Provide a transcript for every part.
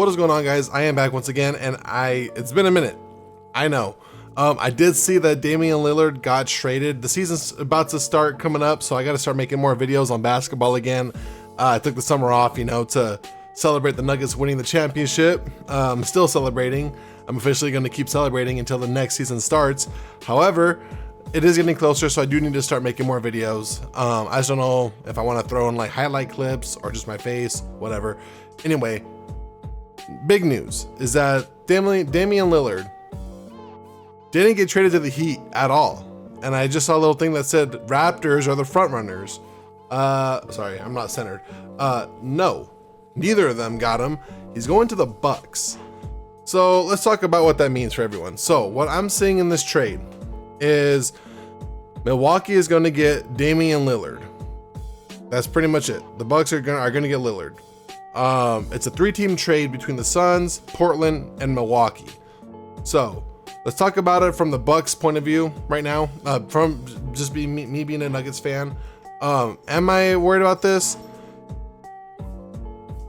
What is going on, guys? I am back once again, and it's been a minute. I know. I did see that Damian Lillard got traded. The season's about to start coming up, so I got to start making more videos on basketball again. I took the summer off, to celebrate the Nuggets winning the championship. Still celebrating. I'm officially going to keep celebrating until the next season starts. However, it is getting closer, so I do need to start making more videos. I just don't know if I want to throw in like highlight clips or just my face, whatever. Anyway, big news is that Damian Lillard didn't get traded to the Heat at all. And I just saw a little thing that said Raptors are the front runners. Sorry, I'm not centered. No, neither of them got him. He's going to the Bucks. So let's talk about what that means for everyone. So what I'm seeing in this trade is Milwaukee is going to get Damian Lillard. That's pretty much it. The Bucks are going to get Lillard. It's a 3-team trade between the Suns, Portland, and Milwaukee. So let's talk about it from the Bucks point of view right now. From just me being a Nuggets fan. Am I worried about this?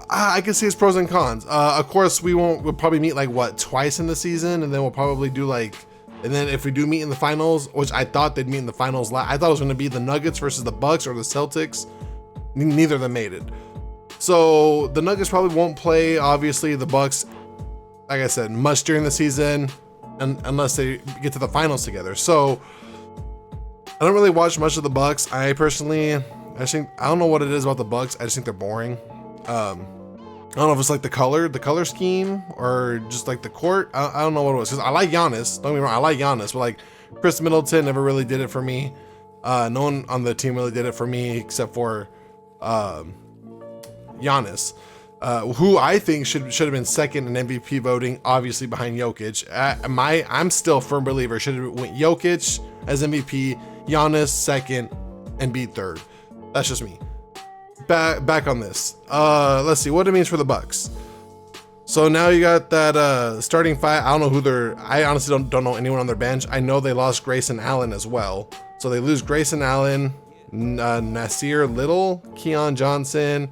I can see its pros and cons. Of course, we'll probably meet like twice in the season, and then we'll probably do and then if we do meet in the finals, which I thought they'd meet in the finals, I thought it was going to be the Nuggets versus the Bucks or the Celtics. Neither of them made it. So the Nuggets probably won't play, obviously, the Bucks, like I said, much during the season, unless they get to the finals together. So I don't really watch much of the Bucks. I don't know what it is about the Bucks. I just think they're boring. I don't know if it's like the color scheme, or just like the court. I don't know what it was. Cause I like Giannis. Don't get me wrong, I like Giannis, but like Chris Middleton never really did it for me. No one on the team really did it for me except for Giannis, who I think should have been second in MVP voting, obviously behind Jokic. I'm still a firm believer should have went Jokic as MVP, Giannis second, Embiid third. That's just me. Back on this. Let's see what it means for the Bucks. So now you got that starting five. I don't know I honestly don't know anyone on their bench. I know they lost Grayson Allen as well. So they lose Grayson Allen, Nasir Little, Keon Johnson.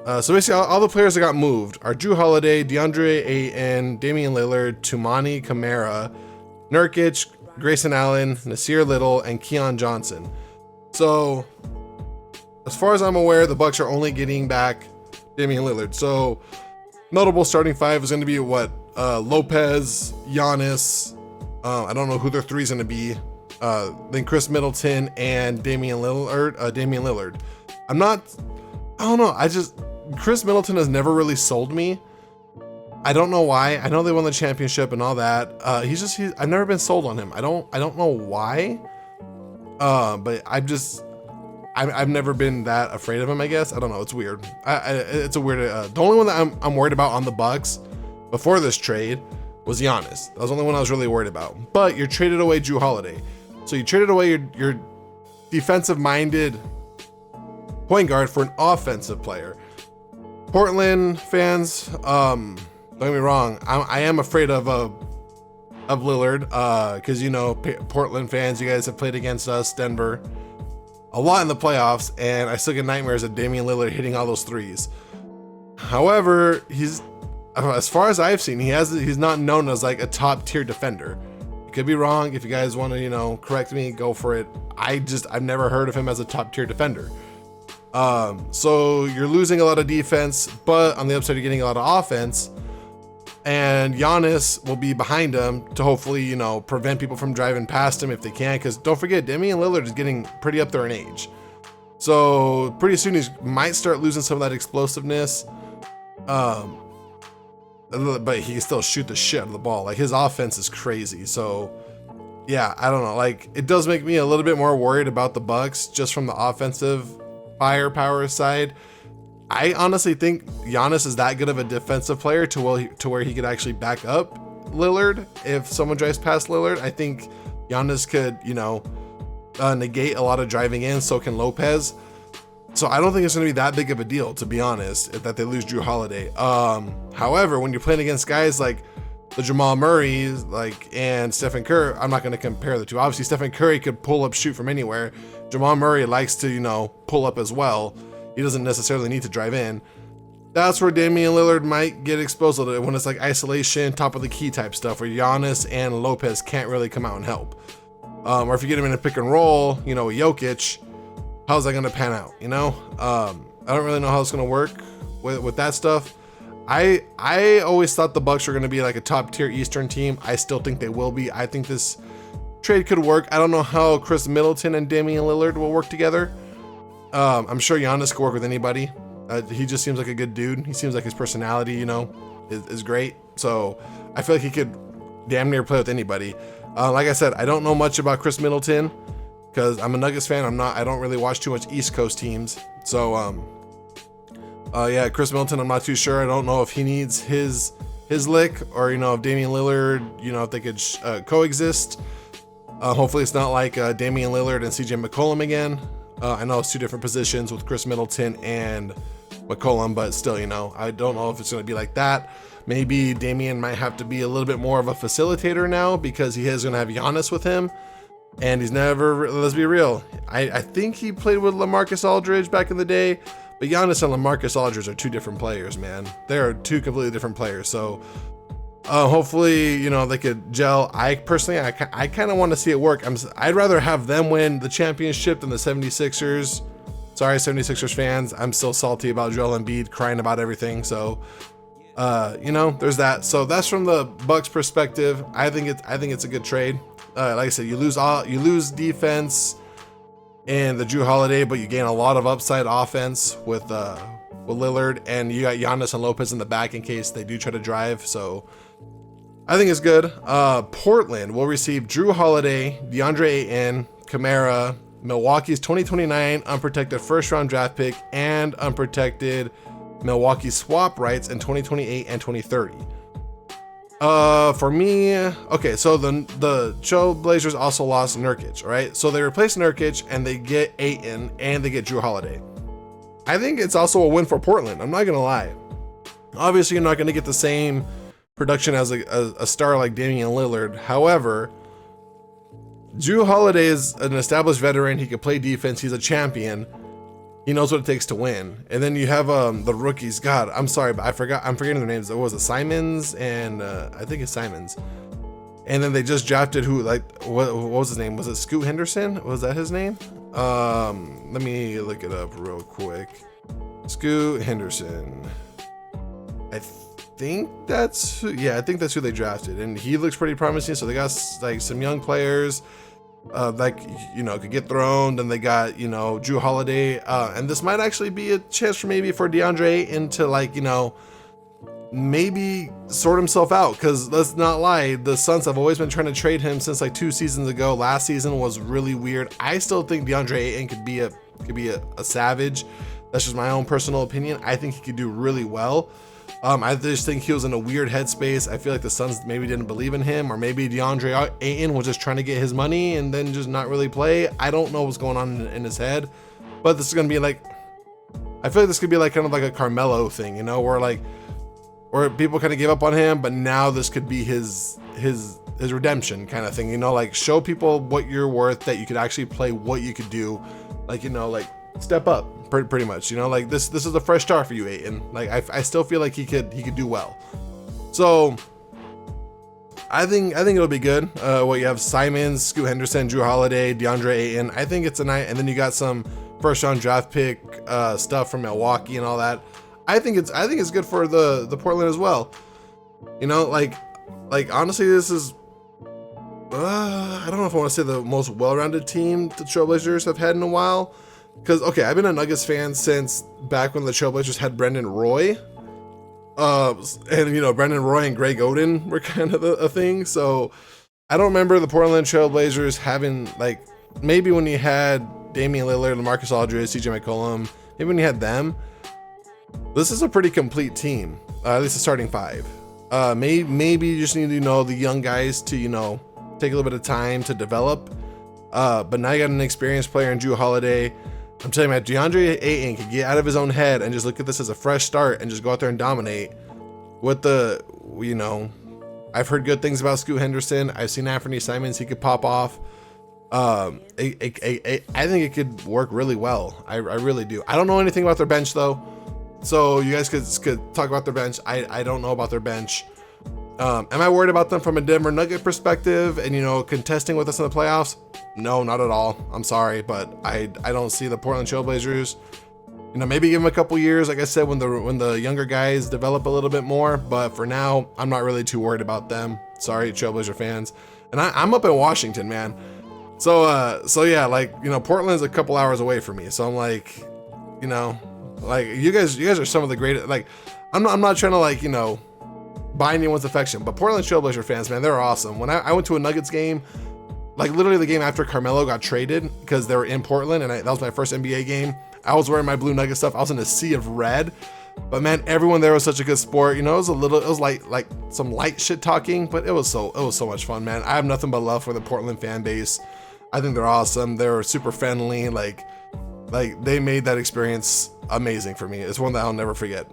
So basically all the players that got moved are Jrue Holiday, DeAndre Ayton, Damian Lillard, Toumani Camara, Nurkic, Grayson Allen, Nasir Little, and Keon Johnson. So as far as I'm aware, the Bucks are only getting back Damian Lillard. So notable starting five is going to be Lopez, Giannis. I don't know who their three is going to be. Then Chris Middleton and Damian Lillard. I don't know. Chris Middleton has never really sold me. I don't know why. I know they won the championship and all that. I've never been sold on him. I don't know why. But I've never been that afraid of him, I guess. I don't know. It's weird. It's a weird. The only one that I'm worried about on the Bucks before this trade was Giannis. That was the only one I was really worried about. But you're traded away Jrue Holiday. So you traded away your defensive-minded point guard for an offensive player. Portland fans, don't get me wrong. I am afraid of Lillard, because Portland fans, you guys have played against us, Denver, a lot in the playoffs, and I still get nightmares of Damian Lillard hitting all those threes. However, as far as I've seen, he's not known as like a top tier defender. I could be wrong. If you guys want to, correct me, go for it. I've never heard of him as a top tier defender. So you're losing a lot of defense, but on the upside, you're getting a lot of offense. And Giannis will be behind him to hopefully, prevent people from driving past him if they can. Because don't forget, Damian Lillard is getting pretty up there in age. So pretty soon he might start losing some of that explosiveness. But he can still shoot the shit out of the ball. Like, his offense is crazy. So yeah, I don't know. Like, it does make me a little bit more worried about the Bucks just from the offensive firepower side. I honestly think Giannis is that good of a defensive player to where he could actually back up Lillard if someone drives past Lillard. I think Giannis could, negate a lot of driving in, so can Lopez. So I don't think it's going to be that big of a deal, to be honest, that they lose Jrue Holiday. However, when you're playing against guys like the Jamal Murrays, and Stephen Curry, I'm not going to compare the two. Obviously, Stephen Curry could pull up, shoot from anywhere. Jamal Murray likes to, pull up as well. He doesn't necessarily need to drive in. that's where Damian Lillard might get exposed a little bit, when it's like isolation, top of the key type stuff, where Giannis and Lopez can't really come out and help. Or if you get him in a pick and roll, you know, with Jokic, how's that going to pan out? You know, I don't really know how it's going to work with that stuff. I always thought the Bucks were going to be like a top tier Eastern team. I still think they will be. I think this trade could work. I don't know how Chris Middleton and Damian Lillard will work together. I'm sure Giannis could work with anybody. He just seems like a good dude. He seems like his personality, you know, is great. So I feel like he could damn near play with anybody. Like I said, I don't know much about Chris Middleton because I'm a Nuggets fan. I don't really watch too much East Coast teams. So, yeah, Chris Middleton, I'm not too sure. I don't know if he needs his lick, or, you know, if Damian Lillard, you know, if they could coexist. Hopefully it's not like Damian Lillard and CJ McCollum again. I know it's two different positions with Chris Middleton and McCollum, but still, you know, I don't know if it's going to be like that. Maybe Damian might have to be a little bit more of a facilitator now, because he is going to have Giannis with him. And he's never, let's be real, I think he played with LaMarcus Aldridge back in the day, but Giannis and LaMarcus Aldridge are two different players, man. They're two completely different players. So hopefully, you know, they could gel. I personally, I kind of want to see it work. I'd rather have them win the championship than the 76ers. Sorry, 76ers fans. I'm still salty about Joel Embiid crying about everything. So, you know, there's that. So that's from the Bucks perspective. I think it's a good trade. Like I said, you lose defense and the Jrue Holiday, but you gain a lot of upside offense with Lillard, and you got Giannis and Lopez in the back in case they do try to drive. So I think it's good. Portland will receive Jrue Holiday, DeAndre Ayton, Kamara, Milwaukee's 2029 unprotected first round draft pick, and unprotected Milwaukee swap rights in 2028 and 2030. For me, okay, so the Trailblazers also lost Nurkic, right? So they replaced Nurkic and they get Ayton and they get Jrue Holiday. I think it's also a win for Portland. I'm not gonna lie. Obviously, you're not gonna get the same production as a star like Damian Lillard. However, Jrue Holiday is an established veteran. He can play defense. He's a champion. He knows what it takes to win. And then you have the rookies. God, I'm sorry, but I'm forgetting their names. What was it? Simons and I think it's Simons. And then they just drafted what was his name? Was it Scoot Henderson? Was that his name? Let me look it up real quick. Scoot Henderson. I think that's who they drafted, and he looks pretty promising. So they got like some young players. Like, you know, could get thrown. Then they got, you know, Jrue Holiday, and this might actually be a chance for DeAndre Ayton to, like, you know, maybe sort himself out, because let's not lie, the Suns have always been trying to trade him since like 2 seasons ago. Last season was really weird. I still think DeAndre Ayton could be a savage. That's just my own personal opinion. I think he could do really well. I just think he was in a weird headspace. I feel like the Suns maybe didn't believe in him, or maybe DeAndre Ayton was just trying to get his money and then just not really play. I don't know what's going on in his head, but this is going to be like, I feel like this could be like kind of like a Carmelo thing, you know, where people kind of gave up on him, but now this could be his redemption kind of thing, you know, like show people what you're worth, that you could actually play, what you could do, like, you know, like step up pretty much, you know, like this is a fresh start for you, Ayton. Like I still feel like he could do well. So I think it'll be good. What you have: Simons, Scoot Henderson, Jrue Holiday, DeAndre Ayton. I think it's a night, and then you got some first round draft pick stuff from Milwaukee and all that. I think it's good for the Portland as well. You know, like honestly, this is I don't know if I want to say the most well-rounded team the Trailblazers have had in a while. Because, okay, I've been a Nuggets fan since back when the Trailblazers had Brendan Roy. And, you know, Brendan Roy and Greg Oden were kind of a thing. So I don't remember the Portland Trailblazers having, like, maybe when you had Damian Lillard, LaMarcus Aldridge, CJ McCollum, maybe when you had them. This is a pretty complete team, at least a starting 5. Maybe you just need to, you know, the young guys to, you know, take a little bit of time to develop. But now you got an experienced player in Jrue Holiday. I'm telling you, DeAndre Ayton can get out of his own head and just look at this as a fresh start and just go out there and dominate. With the, you know, I've heard good things about Scoot Henderson. I've seen Anthony Simons, he could pop off. I think it could work really well. I really do. I don't know anything about their bench though. So you guys could talk about their bench. I don't know about their bench. Am I worried about them from a Denver Nugget perspective and, you know, contesting with us in the playoffs? No, not at all. I'm sorry, but I don't see the Portland Trailblazers. You know, maybe give them a couple years, like I said, when the younger guys develop a little bit more. But for now, I'm not really too worried about them. Sorry, Trailblazer fans. And I'm up in Washington, man. So yeah, like, you know, Portland's a couple hours away from me. So I'm like, you know, like you guys are some of the greatest. Like, I'm not trying to, like, you know, buy anyone's affection, but Portland Trailblazer fans, man, they're awesome. When I went to a Nuggets game, like literally the game after Carmelo got traded because they were in Portland, and that was my first NBA game. I was wearing my blue Nugget stuff. I was in a sea of red, but man, everyone there was such a good sport. You know, it was like some light shit talking, but it was so much fun, man. I have nothing but love for the Portland fan base. I think they're awesome. They're super friendly. Like they made that experience amazing for me. It's one that I'll never forget.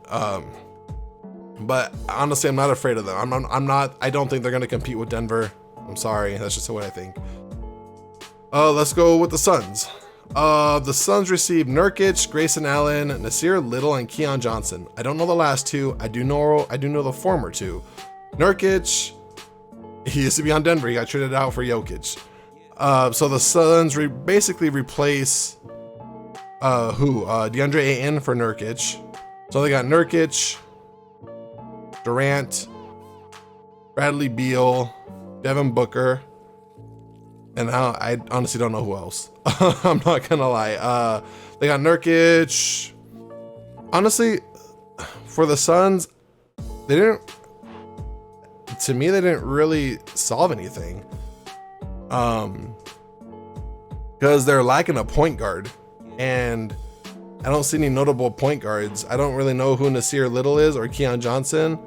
But honestly, I'm not afraid of them. I don't think they're going to compete with Denver. I'm sorry. That's just what I think. Let's go with the Suns. The Suns received Nurkic, Grayson Allen, Nasir Little, and Keon Johnson. I don't know the last two. I do know the former two. Nurkic, he used to be on Denver. He got traded out for Jokic. So the Suns basically replace DeAndre Ayton for Nurkic. So they got Nurkic, Durant, Bradley Beal, Devin Booker, and now I honestly don't know who else. I'm not gonna lie. They got Nurkic. Honestly, for the Suns, they didn't really solve anything. Because they're lacking a point guard, and I don't see any notable point guards. I don't really know who Nasir Little is or Keon Johnson.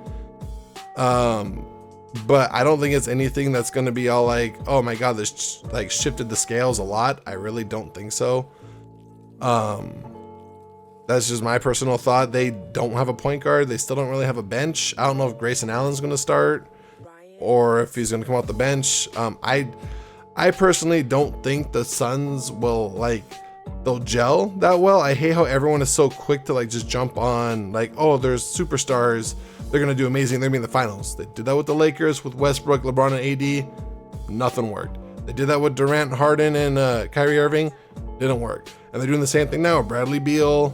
But I don't think it's anything that's going to be all like, oh my God, this like shifted the scales a lot. I really don't think so. That's just my personal thought. They don't have a point guard. They still don't really have a bench. I don't know if Grayson Allen's going to start or if he's going to come off the bench. I personally don't think the Suns will they'll gel that well. I hate how everyone is so quick to like just jump on like, oh, there's superstars. They're going to do amazing. They're going to be in the finals. They did that with the Lakers, with Westbrook, LeBron, and AD. Nothing worked. They did that with Durant, Harden, and Kyrie Irving. Didn't work. And they're doing the same thing now with Bradley Beal,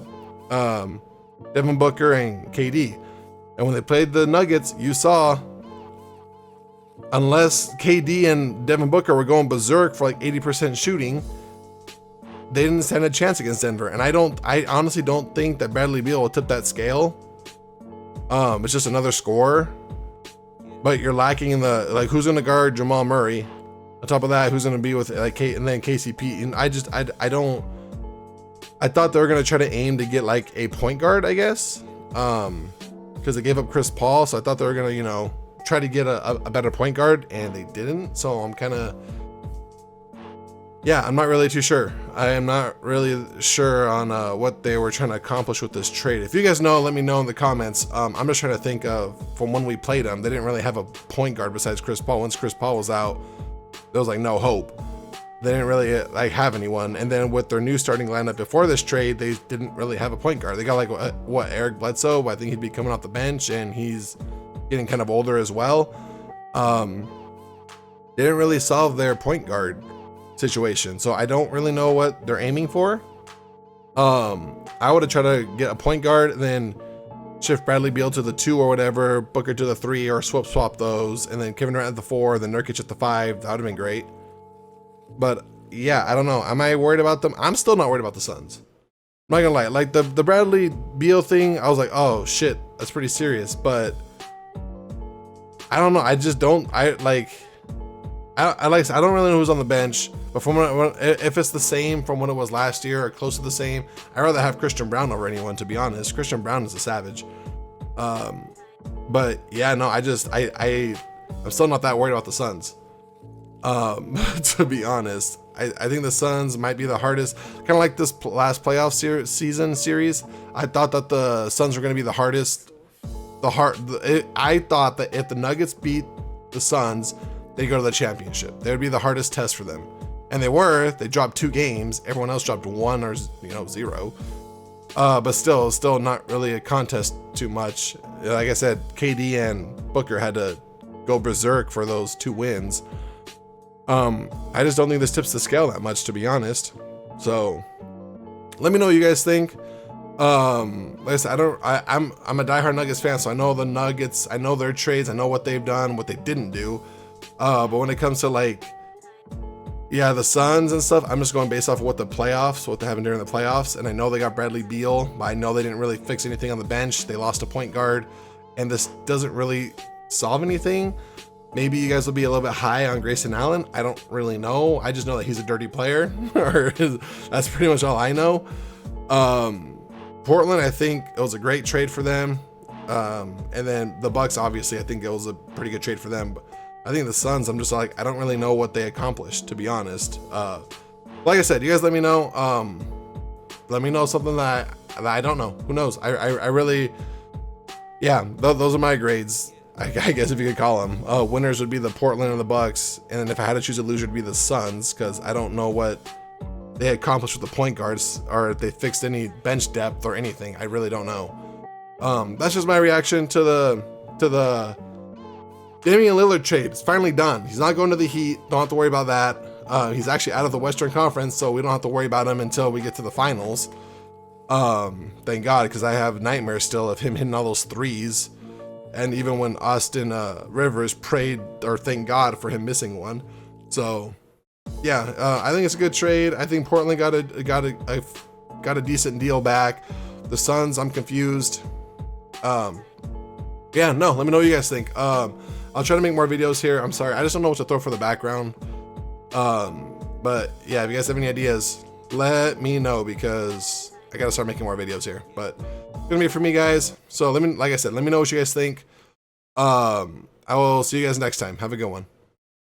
Devin Booker, and KD. And when they played the Nuggets, you saw, unless KD and Devin Booker were going berserk for like 80% shooting, they didn't stand a chance against Denver. And I honestly don't think that Bradley Beal will tip that scale. It's just another scorer, but you're lacking in the, like, who's going to guard Jamal Murray? On top of that, who's going to be with like and then KCP? And I thought they were going to try to aim to get like a point guard, I guess. Because they gave up Chris Paul. So I thought they were going to, you know, try to get a better point guard, and they didn't. So I'm kind of, yeah, I'm not really too sure. I am not really sure on what they were trying to accomplish with this trade. If you guys know, let me know in the comments. I'm just trying to think of, from when we played them, they didn't really have a point guard besides Chris Paul. Once Chris Paul was out, there was like no hope. They didn't really like have anyone. And then with their new starting lineup before this trade, they didn't really have a point guard. They got like Eric Bledsoe, but I think he'd be coming off the bench, and he's getting kind of older as well. They didn't really solve their point guard situation, so I don't really know what they're aiming for. I would have tried to get a point guard, then shift Bradley Beal to the 2 or whatever, Booker to the 3, or swap those, and then Kevin Durant at the 4, then Nurkic at the 5. That would have been great. But yeah, I don't know. Am I worried about them? I'm still not worried about the Suns. I'm not gonna lie. Like the Bradley Beal thing, I was like, oh shit, that's pretty serious. But I don't know. I just don't. I don't really know who's on the bench. But from if it's the same from when it was last year or close to the same, I'd rather have Christian Brown over anyone, to be honest. Christian Brown is a savage. But yeah, no, I'm still not that worried about the Suns. To be honest, I think the Suns might be the hardest, kind of like this last playoff series. I thought that the Suns were going to be the hardest. I thought that if the Nuggets beat the Suns, they'd go to the championship. They would be the hardest test for them. And they were. They dropped 2 games. Everyone else dropped 1 or 0. But still not really a contest too much. Like I said, KD and Booker had to go berserk for those 2 wins. I just don't think this tips the scale that much, to be honest. So let me know what you guys think. Like I said, I'm a diehard Nuggets fan, so I know the Nuggets, I know their trades, I know what they've done, what they didn't do. But when it comes to like, yeah, the Suns and stuff, I'm just going based off of what they happened during the playoffs. And I know they got Bradley Beal, but I know they didn't really fix anything on the bench. They lost a point guard, and this doesn't really solve anything. Maybe you guys will be a little bit high on Grayson Allen. I don't really know. I just know that he's a dirty player. That's pretty much all I know. Portland, I think it was a great trade for them. And then the Bucks, obviously, I think it was a pretty good trade for them. But I think the Suns, I'm just like, I don't really know what they accomplished, to be honest. Like I said, you guys let me know. Let me know something that I don't know. Who knows? I really, yeah, those are my grades. I guess if you could call them. Winners would be the Portland and the Bucks, and then if I had to choose a loser, it'd be the Suns, because I don't know what they accomplished with the point guards, or if they fixed any bench depth or anything. I really don't know. That's just my reaction to the Damian Lillard trade. It's finally done. He's not going to the Heat. Don't have to worry about that. He's actually out of the Western Conference, so we don't have to worry about him until we get to the finals. Thank God, because I have nightmares still of him hitting all those threes. And even when Austin Rivers prayed or thanked God for him missing one. So yeah, I think it's a good trade. I think Portland got a decent deal back. The Suns, I'm confused. Yeah, no, let me know what you guys think. I'll try to make more videos here. I'm sorry, I just don't know what to throw for the background. But yeah, if you guys have any ideas, let me know, because I gotta start making more videos here. But it's gonna be it for me, guys. So like I said, let me know what you guys think. I will see you guys next time. Have a good one.